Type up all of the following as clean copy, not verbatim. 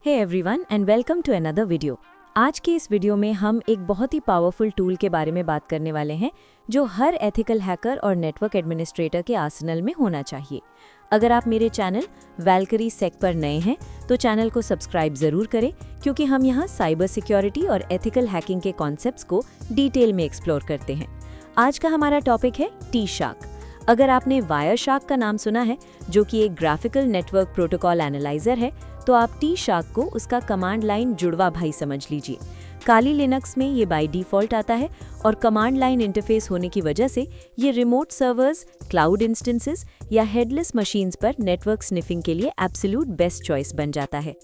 Hey everyone and welcome to another video. आज के इस वीडियो में हम एक बहुत ही पावरफुल टूल के बारे में बात करने वाले हैं जो हर एथिकल हैकर और नेटवर्क एडमिनिस्ट्रेटर के आर्सेनल में होना चाहिए। अगर आप मेरे चैनल वैल्करी सेक पर नए हैं तो चैनल को सब्सक्राइब जरूर करें, क्योंकि हम यहाँ साइबर सिक्योरिटी और एथिकल हैकिंग के कॉन्सेप्ट्स को डिटेल में एक्सप्लोर करते हैं। आज का हमारा टॉपिक है टी-शार्क। अगर आपने वायरशार्क का नाम सुना है, जो कि एक ग्राफिकल नेटवर्क प्रोटोकॉल एनालाइजर है, तो आप टी-शार्क को उसका कमांड लाइन जुड़वा भाई समझ लीजिए। काली लिनक्स में ये बाय डिफ़ॉल्ट आता है और कमांड लाइन इंटरफेस होने की वजह से ये रिमोट सर्वर्स, क्लाउड इंस्टेंसेस या हेडलेस मशीन्स पर नेटवर्क स्निफिंग के लिए एब्सोल्यूट बेस्ट चॉइस बन जाता है।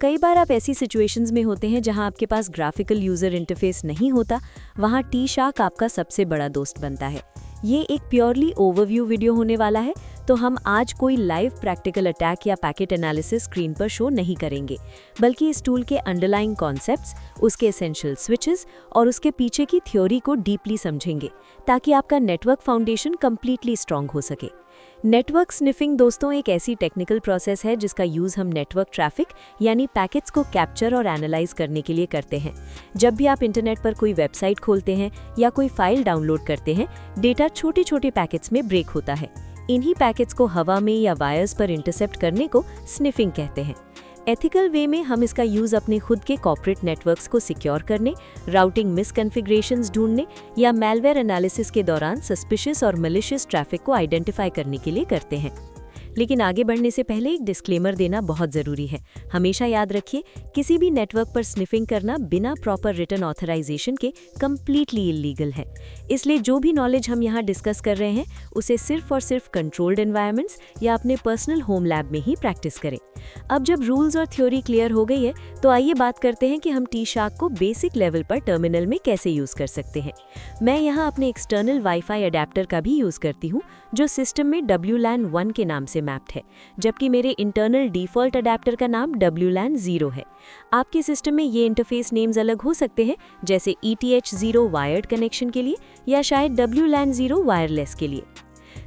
कई बार आप ऐसी सिचुएशंस में होते हैं जहां आपके पास ग्राफिकल यूजर इंटरफेस नहीं होता, वहां टी-शार्क आपका सबसे बड़ा दोस्त बनता है। ये एक प्योरली ओवरव्यू वीडियो होने वाला है, तो हम आज कोई लाइव प्रैक्टिकल अटैक या पैकेट एनालिसिस स्क्रीन पर शो नहीं करेंगे, बल्कि इस टूल के अंडरलाइंग कॉन्सेप्ट्स, उसके एसेंशियल स्विचेस और उसके पीछे की थ्योरी को डीपली समझेंगे, ताकि आपका नेटवर्क फाउंडेशन कंप्लीटली स्ट्रांग हो सके। नेटवर्क स्निफिंग दोस्तों एक ऐसी टेक्निकल प्रोसेस है जिसका यूज़ हम नेटवर्क ट्रैफिक यानी पैकेट्स को कैप्चर और एनालाइज करने के लिए करते हैं। जब भी आप इंटरनेट पर कोई वेबसाइट खोलते हैं या कोई फाइल डाउनलोड करते हैं, डेटा छोटे छोटे पैकेट्स में ब्रेक होता है। इन्हीं पैकेट्स को हवा में या वायर्स पर इंटरसेप्ट करने को स्निफिंग कहते हैं। एथिकल वे में हम इसका यूज़ अपने खुद के कॉर्पोरेट नेटवर्क्स को सिक्योर करने, राउटिंग मिसकॉन्फ़िगरेशंस ढूंढने या मैलवेयर एनालिसिस के दौरान सस्पिशियस और मलिशियस ट्रैफिक को आइडेंटिफाई करने के लिए करते हैं। लेकिन आगे बढ़ने से पहले एक डिस्क्लेमर देना बहुत ज़रूरी है। हमेशा याद रखिए, किसी भी नेटवर्क पर स्निफिंग करना बिना प्रॉपर रिटन ऑथराइजेशन के कम्प्लीटली इलीगल है। इसलिए जो भी नॉलेज हम यहाँ डिस्कस कर रहे हैं, उसे सिर्फ और सिर्फ कंट्रोल्ड एनवायरनमेंट्स या अपने पर्सनल होम लैब में ही प्रैक्टिस करें। अब जब रूल्स और थ्योरी क्लियर हो गई है, तो आइए बात करते हैं कि हम टी-शार्क को बेसिक लेवल पर टर्मिनल में कैसे यूज़ कर सकते हैं। मैं यहाँ अपने एक्सटर्नल वाईफाई अडेप्टर का भी यूज़ करती हूँ, जो सिस्टम में WLAN 1 के नाम से मैप्ड है, जबकि मेरे इंटरनल डिफ़ॉल्ट अडेप्टर का नाम WLAN 0 है। आपके सिस्टम में ये इंटरफेस नेम्स अलग हो सकते हैं, जैसे ETH0 वायर्ड कनेक्शन के लिए या शायद WLAN 0 वायरलेस के लिए।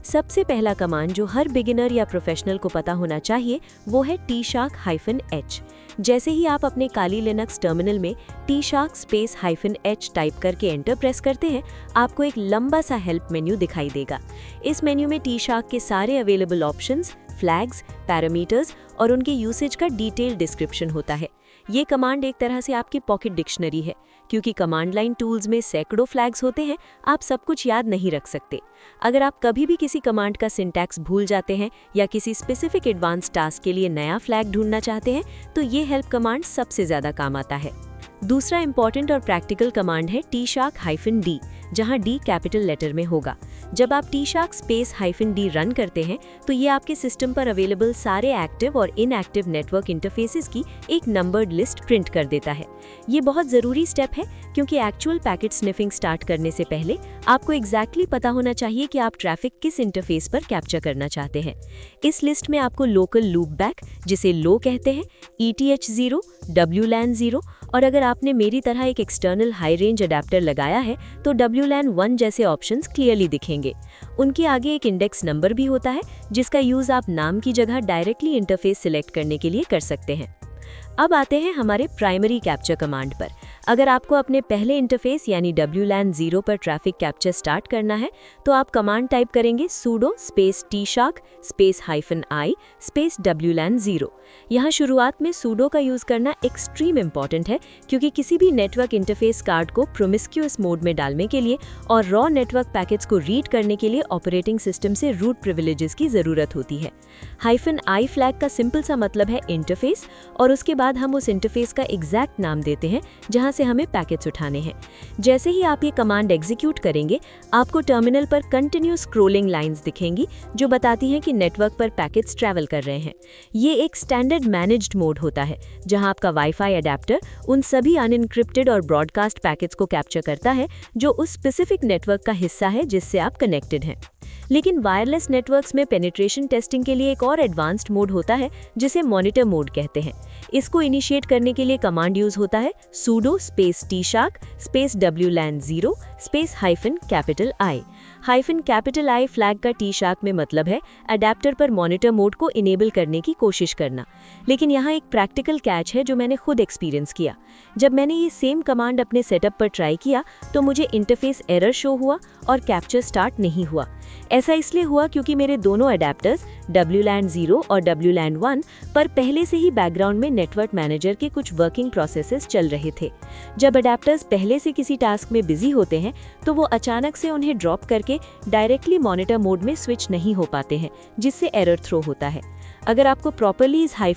सबसे पहला कमांड जो हर बिगिनर या प्रोफेशनल को पता होना चाहिए, वो है t-shark-h। जैसे ही आप अपने काली लिनक्स टर्मिनल में t-shark-h टाइप करके एंटर प्रेस करते हैं, आपको एक लंबा सा हेल्प मेन्यू दिखाई देगा। इस मेन्यू में टी-शार्क के सारे अवेलेबल ऑप्शंस, फ्लैग्स, पैरामीटर्स और उनके यूसेज का डिटेल डिस्क्रिप्शन होता है। ये कमांड एक तरह से आपकी पॉकेट डिक्शनरी है, क्योंकि कमांड लाइन टूल्स में सैकड़ों फ्लैग्स होते हैं, आप सब कुछ याद नहीं रख सकते। अगर आप कभी भी किसी कमांड का सिंटैक्स भूल जाते हैं या किसी स्पेसिफिक एडवांस टास्क के लिए नया फ्लैग ढूंढना चाहते हैं, तो ये हेल्प कमांड सबसे ज़्यादा काम आता है। दूसरा इंपॉर्टेंट और प्रैक्टिकल कमांड है t-shark-d, जहां d कैपिटल लेटर में होगा। जब आप t-shark-d रन करते हैं, तो ये आपके सिस्टम पर अवेलेबल सारे एक्टिव और इनएक्टिव नेटवर्क इंटरफेसेस की एक नंबर्ड लिस्ट प्रिंट कर देता है। ये बहुत ज़रूरी स्टेप है, क्योंकि एक्चुअल पैकेट स्निफिंग स्टार्ट करने से पहले आपको एग्जैक्टली पता होना चाहिए कि आप ट्रैफिक किस इंटरफेस पर कैप्चर करना चाहते हैं। इस लिस्ट में आपको लोकल लूपबैक, जिसे लो कहते हैं, ETH0, WLAN 0 और अगर आपने मेरी तरह एक एक्सटर्नल हाई रेंज अडेप्टर लगाया है, तो WLAN 1 जैसे ऑप्शंस क्लियरली दिखेंगे। उनके आगे एक इंडेक्स नंबर भी होता है, जिसका यूज़ आप नाम की जगह डायरेक्टली इंटरफेस सिलेक्ट करने के लिए कर सकते हैं। अब आते हैं हमारे प्राइमरी कैप्चर कमांड पर। अगर आपको अपने पहले इंटरफेस यानी WLAN 0 पर ट्रैफिक कैप्चर स्टार्ट करना है, तो आप कमांड टाइप करेंगे sudo space t-shark space -i space WLAN 0। यहाँ शुरुआत में sudo का यूज़ करना एक्सट्रीम इम्पॉर्टेंट है, क्योंकि किसी भी नेटवर्क इंटरफेस कार्ड को प्रोमिस्क्यूअस मोड में डालने के लिए और रॉ नेटवर्क पैकेट्स को रीड करने के लिए ऑपरेटिंग सिस्टम से रूट प्रिविलेजेस की ज़रूरत होती है। -i फ्लैग का सिंपल सा मतलब है इंटरफेस, और उसके बाद हम उस इंटरफेस का एग्जैक्ट नाम देते हैं जहां से हमें पैकेट्स उठाने हैं। जैसे ही आप ये कमांड एग्जीक्यूट करेंगे, आपको टर्मिनल पर कंटिन्यूअस स्क्रॉलिंग लाइंस दिखेंगी, जो बताती हैं कि नेटवर्क पर पैकेट्स ट्रैवल कर रहे हैं। ये एक स्टैंडर्ड मैनेज्ड मोड होता है, जहां आपका वाईफाई अडेप्टर उन सभी अनइनक्रिप्टेड और ब्रॉडकास्ट पैकेट्स को कैप्चर करता है जो उस स्पेसिफिक नेटवर्क का हिस्सा है जिससे आप कनेक्टेड हैं। लेकिन वायरलेस नेटवर्क्स में पेनिट्रेशन टेस्टिंग के लिए एक और एडवांस्ड मोड होता है, जिसे मॉनिटर मोड कहते हैं। इसको इनिशिएट करने के लिए कमांड यूज होता है sudo space t-shark space WLAN 0 space -I। -I flag का T-Shark में मतलब है अडेप्टर पर मॉनिटर मोड को इनेबल करने की कोशिश करना। लेकिन यहाँ एक प्रैक्टिकल कैच है जो मैंने खुद एक्सपीरियंस किया। जब मैंने ये सेम कमांड अपने सेटअप पर ट्राई किया तो मुझे इंटरफेस एरर शो हुआ और कैप्चर स्टार्ट नहीं हुआ। ऐसा इसलिए हुआ क्योंकि मेरे दोनों अडेप्टर्स WLAN 0 और WLAN 1 पर पहले से ही बैकग्राउंड में नेटवर्क मैनेजर के कुछ वर्किंग प्रोसेसेस चल रहे थे। जब अडेप्टर्स पहले से किसी टास्क में बिजी होते हैं तो वो अचानक से उन्हें ड्रॉप करके डायरेक्टली मॉनिटर मोड में स्विच नहीं हो पाते हैं, जिससे एरर थ्रो होता है। अगर आपको प्रॉपर्ली इस -I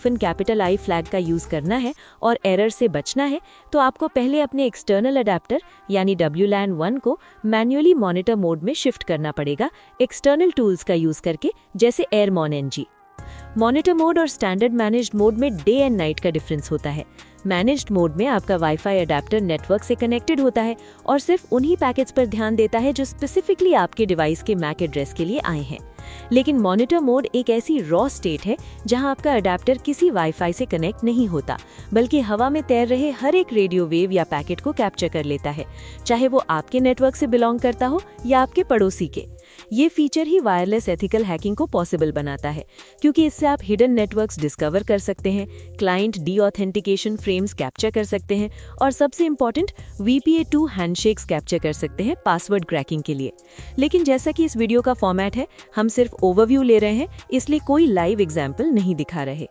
फ्लैग का यूज करना है और एरर से बचना है तो आपको पहले अपने एक्सटर्नल अडेप्टर यानी WLAN 1 को मैन्युअली मॉनिटर मोड में शिफ्ट करना पड़ेगा एक्सटर्नल टूल्स का यूज करके, जैसे AirMonNG। मॉनिटर मोड और स्टैंडर्ड मैनेज्ड मोड में डे एंड नाइट का डिफरेंस होता है। मैनेज्ड मोड में आपका वाईफाई अडेप्टर नेटवर्क से कनेक्टेड होता है और सिर्फ उन्हीं पैकेट्स पर ध्यान देता है जो स्पेसिफिकली आपके डिवाइस के मैक एड्रेस के लिए आए हैं। लेकिन मॉनिटर मोड एक ऐसी रॉ स्टेट है जहां आपका अडेप्टर किसी वाईफाई से कनेक्ट नहीं होता, बल्कि हवा में तैर रहे हर एक रेडियो वेव या पैकेट को कैप्चर कर लेता है, चाहे वो आपके नेटवर्क से बिलोंग करता हो या आपके पड़ोसी के। ये फीचर ही वायरलेस एथिकल हैकिंग को पॉसिबल बनाता है, क्योंकि इससे आप हिडन नेटवर्क्स डिस्कवर कर सकते हैं, क्लाइंट डीऑथेंटिकेशन फ्रेम्स कैप्चर कर सकते हैं और सबसे इम्पोर्टेंट VPA2 हैंडशेक्स कैप्चर कर सकते हैं पासवर्ड क्रैकिंग के लिए। लेकिन जैसा कि इस वीडियो का फॉर्मेट है, हम सिर्फ ओवरव्यू ले रहे हैं, इसलिए कोई लाइव एग्जाम्पल नहीं दिखा रहे।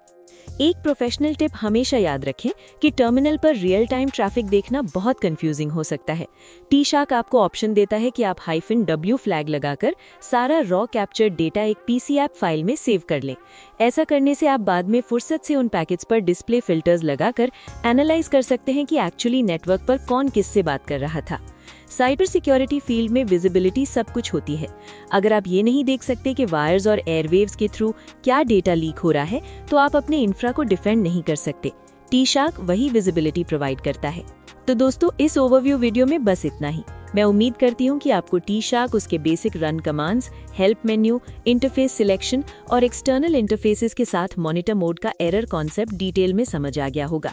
एक प्रोफेशनल टिप हमेशा याद रखें कि टर्मिनल पर रियल टाइम ट्रैफिक देखना बहुत कंफ्यूजिंग हो सकता है। T-Shark आपको ऑप्शन देता है कि आप -W फ्लैग लगाकर सारा रॉ कैप्चर्ड डेटा एक PC ऐप फाइल में सेव कर लें। ऐसा करने से आप बाद में फुर्सत से उन पैकेट्स पर डिस्प्ले फिल्टर्स लगाकर एनालाइज कर सकते हैं कि एक्चुअली नेटवर्क पर कौन किससे बात कर रहा था। साइबर सिक्योरिटी फील्ड में विजिबिलिटी सब कुछ होती है। अगर आप ये नहीं देख सकते कि वायर्स और एयरवेव्स के थ्रू क्या डेटा लीक हो रहा है, तो आप अपने इंफ्रा को डिफेंड नहीं कर सकते। T-Shark वही विजिबिलिटी प्रोवाइड करता है। तो दोस्तों, इस ओवरव्यू वीडियो में बस इतना ही। मैं उम्मीद करती हूँ कि आपको T-Shark, उसके basic run commands, help menu, interface selection और एक्सटर्नल इंटरफेसेस के साथ मॉनिटर मोड का एरर कॉन्सेप्ट डिटेल में समझ आ गया होगा।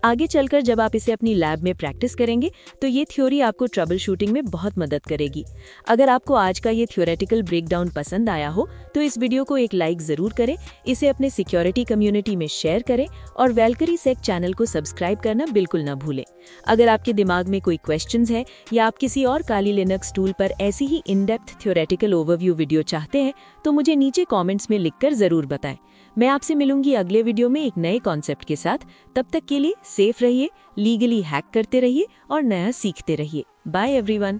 आगे चलकर जब आप इसे अपनी लैब में प्रैक्टिस करेंगे तो ये थ्योरी आपको ट्रबल शूटिंग में बहुत मदद करेगी। अगर आपको आज का ये थ्योरेटिकल ब्रेकडाउन पसंद आया हो तो इस वीडियो को एक लाइक जरूर करें, इसे अपने सिक्योरिटी कम्युनिटी में शेयर करें और वेलकरी सेक चैनल को सब्सक्राइब करना बिल्कुल न भूलें। अगर आपके दिमाग में कोई क्वेश्चंस है या आप किसी और काली लिनक्स टूल पर ऐसी ही in depth theoretical overview video चाहते हैं तो मुझे नीचे कमेंट्स में लिखकर जरूर बताएं। मैं आपसे मिलूंगी अगले वीडियो में एक नए कॉन्सेप्ट के साथ। तब तक के लिए सेफ रहिए, लीगली हैक करते रहिए और नया सीखते रहिए। Bye everyone.